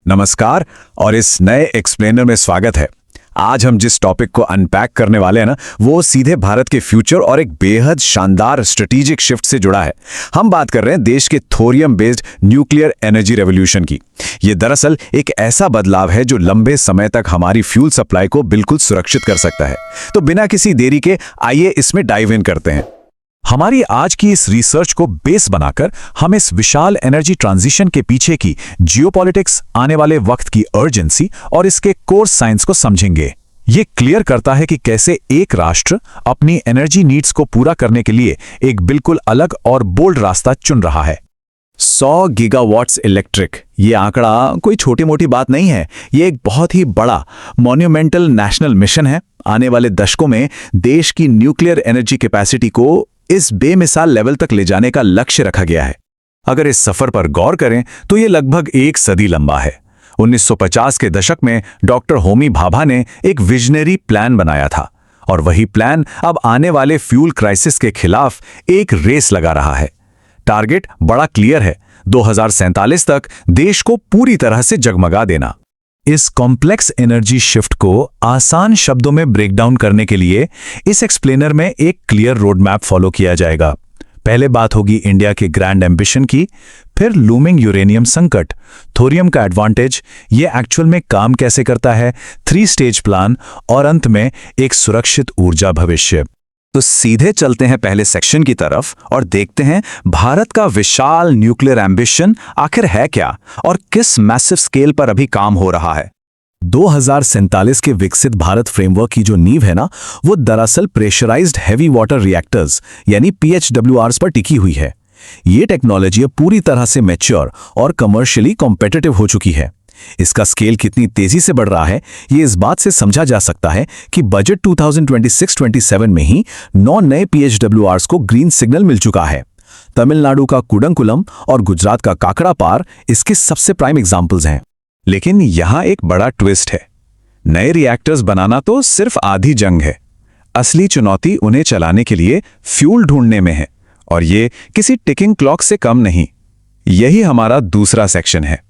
नमस्कार और इस नए एक्सप्लेनर में स्वागत है। आज हम जिस टॉपिक को अनपैक करने वाले हैं ना, वो सीधे भारत के फ्यूचर और एक बेहद शानदार स्ट्रेटेजिक शिफ्ट से जुड़ा है। हम बात कर रहे हैं देश के thorium based nuclear energy revolution की। ये दरअसल एक ऐसा बदलाव है जो लंबे समय तक हमारी फ्यूल सप्लाई को बिल्कुल सुरक्षित कर सकता है। तो बिना किसी देरी के आइए इसमें डाइव इन करते हैं। हमारी आज की इस रिसर्च को बेस बनाकर हम इस विशाल एनर्जी ट्रांजिशन के पीछे की जियोपॉलिटिक्स, आने वाले वक्त की अर्जेंसी और इसके कोर साइंस को समझेंगे। ये क्लियर करता है कि कैसे एक राष्ट्र अपनी एनर्जी नीड्स को पूरा करने के लिए एक बिल्कुल अलग और बोल्ड रास्ता चुन रहा है। 100 गीगावाट्स इलेक्ट्रिक, ये आंकड़ा कोई छोटी मोटी बात नहीं है। ये एक बहुत ही बड़ा मॉन्यूमेंटल नेशनल मिशन है। आने वाले दशकों में देश की न्यूक्लियर एनर्जी कैपेसिटी को इस बेमिसाल लेवल तक ले जाने का लक्ष्य रखा गया है। अगर इस सफर पर गौर करें तो ये लगभग एक सदी लंबा है। 1950 के दशक में डॉक्टर होमी भाभा ने एक विजनरी प्लान बनाया था और वही प्लान अब आने वाले फ्यूल क्राइसिस के खिलाफ एक रेस लगा रहा है। टारगेट बड़ा क्लियर है, 2047 तक देश को पूरी तरह से जगमगा देना। इस कॉम्प्लेक्स एनर्जी शिफ्ट को आसान शब्दों में ब्रेक डाउन करने के लिए इस एक्सप्लेनर में एक क्लियर रोड मैप फॉलो किया जाएगा। पहले बात होगी इंडिया के ग्रैंड एम्बिशन की, फिर लूमिंग यूरेनियम संकट, थोरियम का एडवांटेज, ये एक्चुअल में काम कैसे करता है, 3 स्टेज प्लान और अंत में एक सुरक्षित ऊर्जा भविष्य। तो सीधे चलते हैं पहले सेक्शन की तरफ और देखते हैं भारत का विशाल न्यूक्लियर एम्बिशन आखिर है क्या और किस मैसिव स्केल पर अभी काम हो रहा है। 2047 के विकसित भारत फ्रेमवर्क की जो नींव है ना, वो दरअसल प्रेशराइज्ड हैवी वाटर रिएक्टर्स यानी PHWRs पर टिकी हुई है। ये टेक्नोलॉजी अब पूरी तरह से मैच्योर और कमर्शियली कॉम्पिटिटिव हो चुकी है। इसका स्केल कितनी तेजी से बढ़ रहा है ये इस बात से समझा जा सकता है कि बजट 2026-27 में ही 9 नए PHWRs को ग्रीन सिग्नल मिल चुका है। तमिलनाडु का कुडंकुलम और गुजरात का काकड़ापार इसके सबसे प्राइम एग्जाम्पल्स हैं। लेकिन यहां एक बड़ा ट्विस्ट है। नए रिएक्टर्स बनाना तो सिर्फ आधी जंग है, असली चुनौती उन्हें चलाने के लिए फ्यूल ढूंढने में है, और ये किसी टिकिंग क्लॉक से कम नहीं। यही हमारा दूसरा सेक्शन है।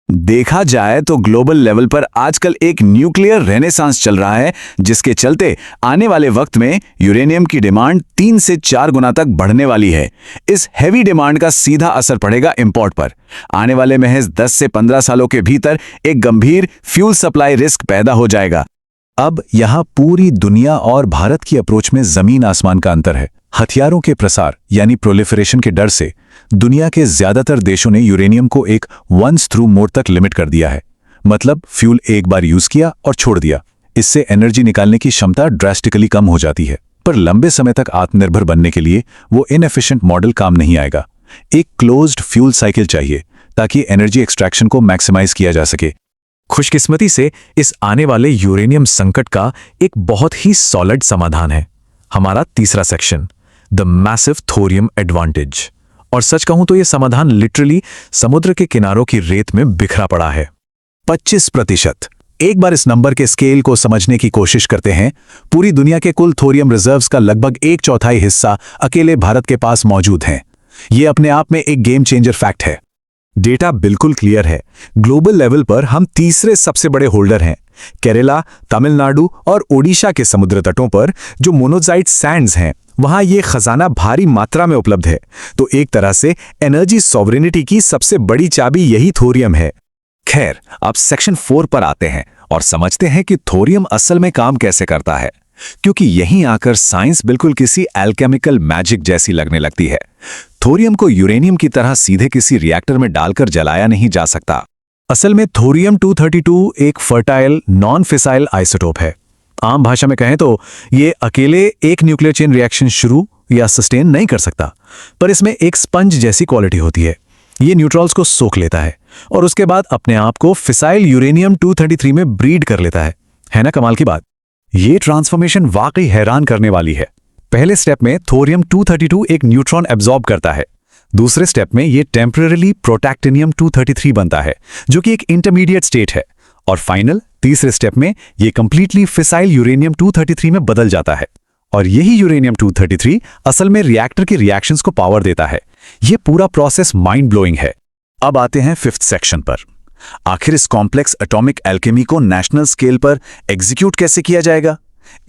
देखा जाए तो ग्लोबल लेवल पर आजकल एक न्यूक्लियर रेनेसांस चल रहा है, जिसके चलते आने वाले वक्त में यूरेनियम की डिमांड 3 से 4 गुना तक बढ़ने वाली है। इस हैवी डिमांड का सीधा असर पड़ेगा इंपोर्ट पर। आने वाले महज 10 से 15 सालों के भीतर एक गंभीर फ्यूल सप्लाई रिस्क पैदा हो जाएगा। अब यहां पूरी दुनिया और भारत की अप्रोच में जमीन आसमान का अंतर है। हथियारों के प्रसार यानी प्रोलिफरेशन के डर से दुनिया के ज्यादातर देशों ने यूरेनियम को एक वंस थ्रू मोड तक लिमिट कर दिया है। मतलब फ्यूल एक बार यूज किया और छोड़ दिया। इससे एनर्जी निकालने की क्षमता ड्रास्टिकली कम हो जाती है, पर लंबे समय तक आत्मनिर्भर बनने के लिए वो इनएफिशिएंट मॉडल काम नहीं आएगा। एक क्लोज्ड फ्यूल साइकिल चाहिए ताकि एनर्जी एक्सट्रैक्शन को मैक्सिमाइज किया जा सके। खुशकिस्मती से इस आने वाले यूरेनियम संकट का एक बहुत ही सॉलिड समाधान है, हमारा तीसरा section, the massive thorium advantage. और सच कहूं तो यह समाधान लिटरली समुद्र के किनारों की रेत में बिखरा पड़ा है। 25%। एक बार इस नंबर के स्केल को समझने की कोशिश करते हैं। पूरी दुनिया के कुल थोरियम रिजर्व्स का लगभग 1/4 हिस्सा अकेले भारत के पास मौजूद हैं। यह अपने आप में एक गेम चेंजर फैक्ट है। डेटा बिल्कुल क्लियर है। ग्लोबल लेवल पर हम तीसरे सबसे बड़े होल्डर हैं। केरला, तमिलनाडु और ओडिशा के समुद्र तटों पर जो मोनोजाइट सैंड्स हैं, वहां ये खजाना भारी मात्रा में उपलब्ध है। तो एक तरह से एनर्जी सॉवरेनिटी की सबसे बड़ी चाबी यही थोरियम है। खैर, अब सेक्शन 4 पर आते हैं और समझते हैं कि थोरियम असल में काम कैसे करता है, क्योंकि यहीं आकर साइंस बिल्कुल किसी एल्केमिकल मैजिक जैसी लगने लगती है। थोरियम को यूरेनियम की तरह सीधे किसी रिएक्टर में डालकर जलाया नहीं जा सकता। असल में थोरियम 232 एक फर्टाइल नॉन फिसाइल आइसोटोप है। आम भाषा में कहें तो ये अकेले एक न्यूक्लियर चेन रिएक्शन शुरू या सस्टेन नहीं कर सकता, पर इसमें एक स्पंज जैसी क्वालिटी होती है। ये न्यूट्रॉन्स को सोख लेता है और उसके बाद अपने आप को फिसाइल यूरेनियम 233 में ब्रीड कर लेता है ना कमाल की बात। ये ट्रांसफॉर्मेशन वाकई हैरान करने वाली है। पहले स्टेप में थोरियम 232 एक न्यूट्रॉन एब्जॉर्ब करता है। दूसरे स्टेप में ये टेम्पररीली प्रोटैक्टिनियम 233 बनता है, जो कि एक इंटरमीडिएट स्टेट है। और फाइनल तीसरे स्टेप में ये कंप्लीटली फिसाइल यूरेनियम 233 में बदल जाता है। और यही यूरेनियम 233 असल में रिएक्टर के रिएक्शंस को पावर देता है। ये पूरा प्रोसेस माइंड ब्लोइंग है। अब आते हैं 5th सेक्शन पर, आखिर इस कॉम्प्लेक्स एटॉमिक एल्केमी को नेशनल स्केल पर एग्जीक्यूट कैसे किया जाएगा?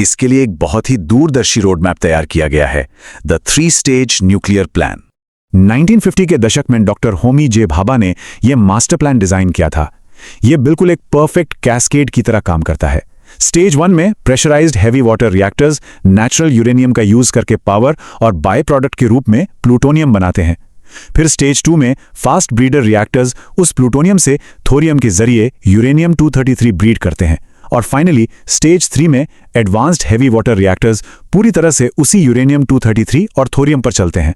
इसके लिए एक बहुत ही दूरदर्शी रोड मैप तैयार किया गया है, द 3-स्टेज न्यूक्लियर प्लान। 1950 के दशक में डॉक्टर होमी जे भाभा ने यह मास्टर प्लान डिजाइन किया था। यह बिल्कुल एक परफेक्ट कैस्केड की तरह काम करता है। स्टेज 1 में pressurised heavy water reactors natural uranium का यूज करके पावर और बाय प्रोडक्ट के रूप में प्लूटोनियम बनाते हैं। फिर स्टेज 2 में फास्ट ब्रीडर रिएक्टर्स उस प्लूटोनियम से थोरियम के जरिए यूरेनियम 233 ब्रीड करते हैं। और फाइनली स्टेज 3 में एडवांस्ड हैवी वाटर रिएक्टर्स पूरी तरह से उसी यूरेनियम 233 और थोरियम पर चलते हैं।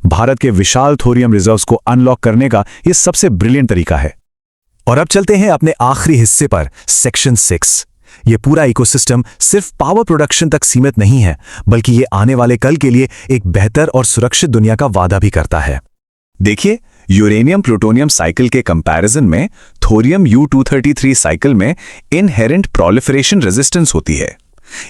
भारत के विशाल थोरियम रिजर्व्स को अनलॉक करने का यह सबसे ब्रिलियंट तरीका है। और अब चलते हैं अपने आखिरी हिस्से पर, सेक्शन 6। यह पूरा इकोसिस्टम सिर्फ पावर प्रोडक्शन तक सीमित नहीं है, बल्कि यह आने वाले कल के लिए एक बेहतर और सुरक्षित दुनिया का वादा भी करता है। देखिए, यूरेनियम प्लूटोनियम साइकिल के कंपैरिजन में थोरियम U-233 साइकिल में इनहेरेंट प्रोलिफरेशन रेजिस्टेंस होती है।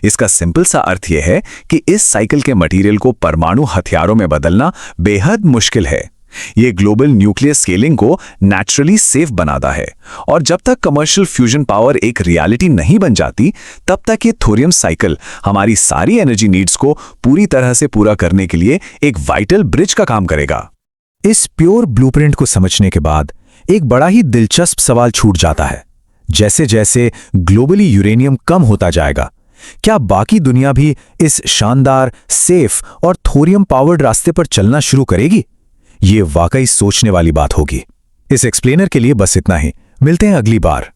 इसका सिंपल सा अर्थ यह है कि इस साइकिल के मटेरियल को परमाणु हथियारों में बदलना बेहद मुश्किल है। यह ग्लोबल न्यूक्लियर स्केलिंग को नेचुरली सेफ बनाता है, और जब तक कमर्शियल फ्यूजन पावर एक रियलिटी नहीं बन जाती, तब तक ये थोरियम साइकिल हमारी सारी एनर्जी नीड्स को पूरी तरह से पूरा करने के लिए एक वाइटल ब्रिज का काम करेगा। इस प्योर ब्लूप्रिंट को समझने के बाद एक बड़ा ही दिलचस्प सवाल छूट जाता है। जैसे जैसे ग्लोबली यूरेनियम कम होता जाएगा, क्या बाकी दुनिया भी इस शानदार, सेफ और थोरियम पावर्ड रास्ते पर चलना शुरू करेगी? ये वाकई सोचने वाली बात होगी। इस एक्सप्लेनर के लिए बस इतना ही। मिलते हैं अगली बार।